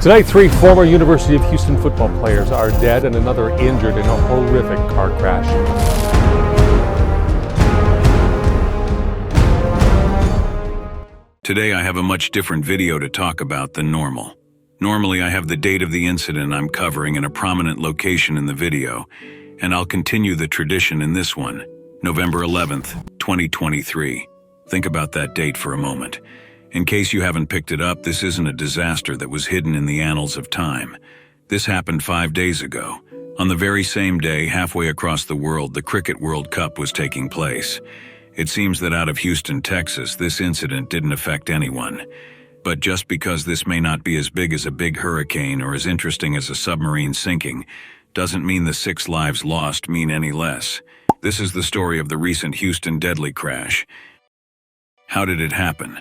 Tonight, 3 former University of Houston football players are dead and another injured in a horrific car crash. Today I have a much different video to talk about than normal. Normally I have the date of the incident I'm covering in a prominent location in the video, and I'll continue the tradition in this one, November 11th, 2023. Think about that date for a moment. In case you haven't picked it up, this isn't a disaster that was hidden in the annals of time. This happened 5 days ago. On the very same day, halfway across the world, the Cricket World Cup was taking place. It seems that out of Houston, Texas, this incident didn't affect anyone. But just because this may not be as big as a big hurricane or as interesting as a submarine sinking, doesn't mean the 6 lives lost mean any less. This is the story of the recent Houston deadly crash. How did it happen?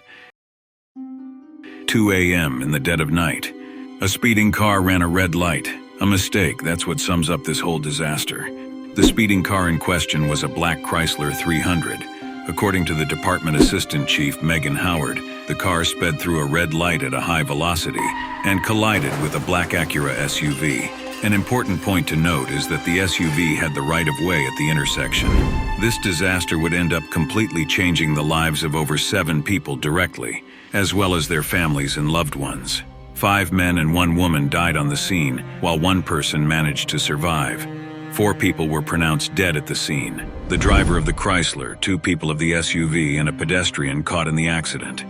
2 a.m. in the dead of night. A speeding car ran a red light. A mistake, that's what sums up this whole disaster. The speeding car in question was a black Chrysler 300. According to the department assistant chief, Megan Howard, the car sped through a red light at a high velocity and collided with a black Acura SUV. An important point to note is that the SUV had the right-of-way at the intersection. This disaster would end up completely changing the lives of over 7 people directly, as well as their families and loved ones. 5 men and 1 woman died on the scene, while 1 person managed to survive. 4 people were pronounced dead at the scene. The driver of the Chrysler, 2 people of the SUV, and a pedestrian caught in the accident.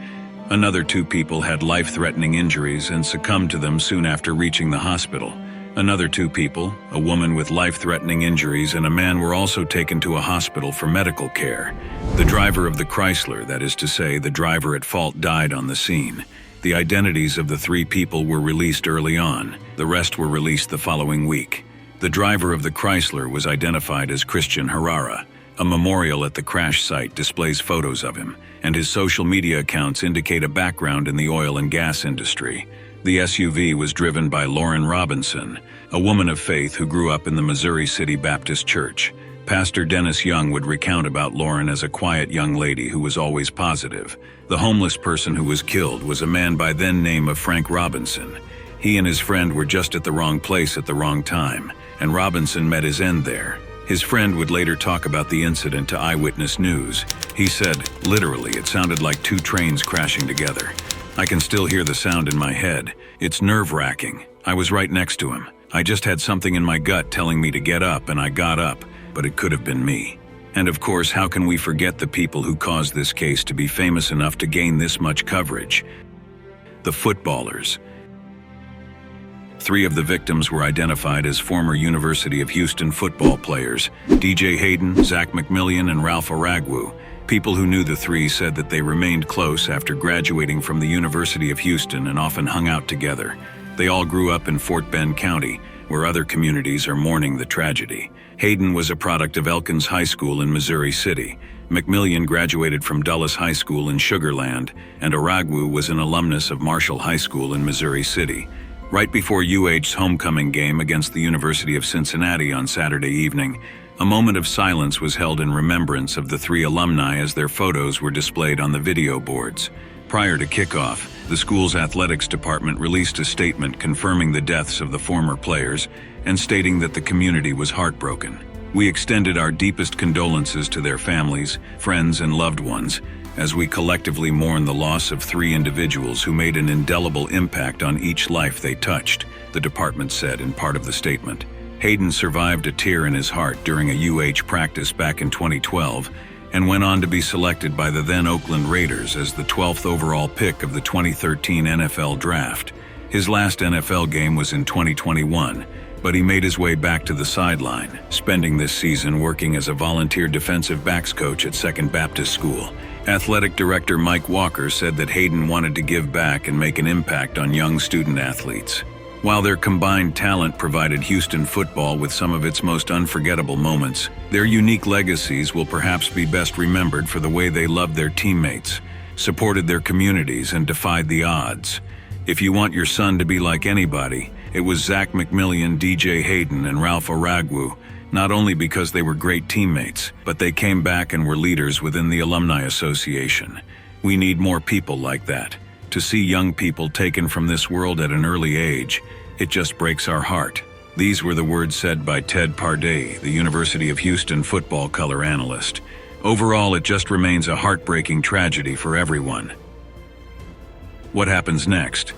Another 2 people had life-threatening injuries and succumbed to them soon after reaching the hospital. Another 2 people, a woman with life-threatening injuries and a man, were also taken to a hospital for medical care. The driver of the Chrysler, that is to say, the driver at fault, died on the scene. The identities of the 3 people were released early on. The rest were released the following week. The driver of the Chrysler was identified as Christian Herrera. A memorial at the crash site displays photos of him, and his social media accounts indicate a background in the oil and gas industry. The SUV was driven by Lauren Robinson, a woman of faith who grew up in the Missouri City Baptist Church. Pastor Dennis Young would recount about Lauren as a quiet young lady who was always positive. The homeless person who was killed was a man by then name of Frank Robinson. He and his friend were just at the wrong place at the wrong time, and Robinson met his end there. His friend would later talk about the incident to Eyewitness News. He said, literally, it sounded like 2 trains crashing together. I can still hear the sound in my head. It's nerve-wracking. I was right next to him. I just had something in my gut telling me to get up, and I got up, but it could have been me. And of course, how can we forget the people who caused this case to be famous enough to gain this much coverage? The footballers. 3 of the victims were identified as former University of Houston football players: DJ Hayden, Zach McMillian, and Ralph Aragwu. People who knew the 3 said that they remained close after graduating from the University of Houston and often hung out together. They all grew up in Fort Bend County, where other communities are mourning the tragedy. Hayden was a product of Elkins High School in Missouri City. McMillian graduated from Dulles High School in Sugar Land, and Aragwu was an alumnus of Marshall High School in Missouri City. Right before UH's homecoming game against the University of Cincinnati on Saturday evening, a moment of silence was held in remembrance of the 3 alumni as their photos were displayed on the video boards. Prior to kickoff, the school's athletics department released a statement confirming the deaths of the former players and stating that the community was heartbroken. We extended our deepest condolences to their families, friends, and loved ones as we collectively mourn the loss of 3 individuals who made an indelible impact on each life they touched, the department said in part of the statement. Hayden survived a tear in his heart during a UH practice back in 2012 and went on to be selected by the then Oakland Raiders as the 12th overall pick of the 2013 NFL Draft. His last NFL game was in 2021, but he made his way back to the sideline, spending this season working as a volunteer defensive backs coach at Second Baptist School. Athletic director Mike Walker said that Hayden wanted to give back and make an impact on young student athletes. While their combined talent provided Houston football with some of its most unforgettable moments, their unique legacies will perhaps be best remembered for the way they loved their teammates, supported their communities, and defied the odds. If you want your son to be like anybody, it was Zach McMillian, DJ Hayden, and Ralph Aragwu, not only because they were great teammates, but they came back and were leaders within the Alumni Association. We need more people like that. To see young people taken from this world at an early age, it just breaks our heart. These were the words said by Ted Pardee, the University of Houston football color analyst. Overall, it just remains a heartbreaking tragedy for everyone. What happens next?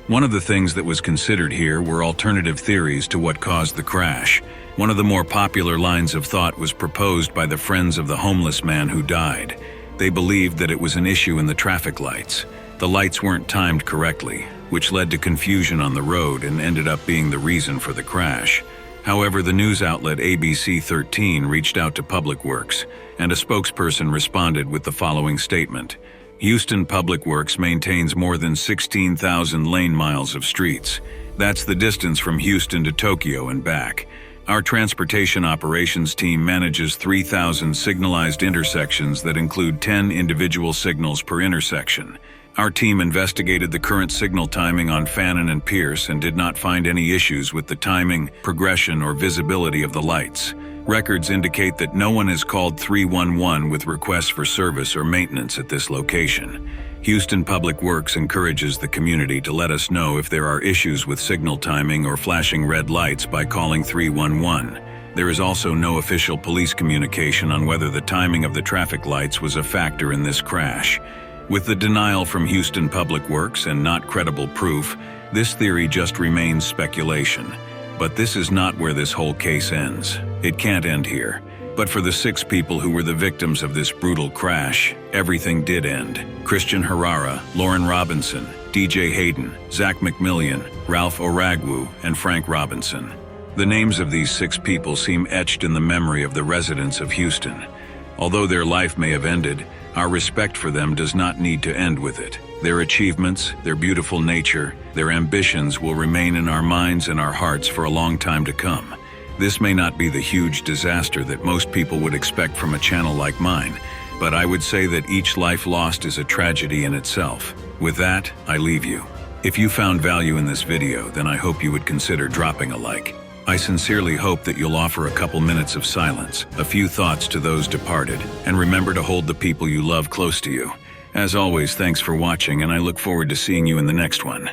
One of the things that was considered here were alternative theories to what caused the crash. One of the more popular lines of thought was proposed by the friends of the homeless man who died. They believed that it was an issue in the traffic lights. The lights weren't timed correctly, which led to confusion on the road and ended up being the reason for the crash. However, the news outlet ABC 13 reached out to Public Works, and a spokesperson responded with the following statement. Houston Public Works maintains more than 16,000 lane miles of streets. That's the distance from Houston to Tokyo and back. Our transportation operations team manages 3,000 signalized intersections that include 10 individual signals per intersection. Our team investigated the current signal timing on Fannin and Pierce and did not find any issues with the timing, progression, or visibility of the lights. Records indicate that no one has called 311 with requests for service or maintenance at this location. Houston Public Works encourages the community to let us know if there are issues with signal timing or flashing red lights by calling 311. There is also no official police communication on whether the timing of the traffic lights was a factor in this crash. With the denial from Houston Public Works and not credible proof, this theory just remains speculation. But this is not where this whole case ends. It can't end here. But for the 6 people who were the victims of this brutal crash, everything did end. Christian Herrera, Lauren Robinson, DJ Hayden, Zach McMillian, Ralph Oragwu, and Frank Robinson. The names of these 6 people seem etched in the memory of the residents of Houston. Although their life may have ended, our respect for them does not need to end with it. Their achievements, their beautiful nature, their ambitions will remain in our minds and our hearts for a long time to come. This may not be the huge disaster that most people would expect from a channel like mine, but I would say that each life lost is a tragedy in itself. With that, I leave you. If you found value in this video, then I hope you would consider dropping a like. I sincerely hope that you'll offer a couple minutes of silence, a few thoughts to those departed, and remember to hold the people you love close to you. As always, thanks for watching, and I look forward to seeing you in the next one.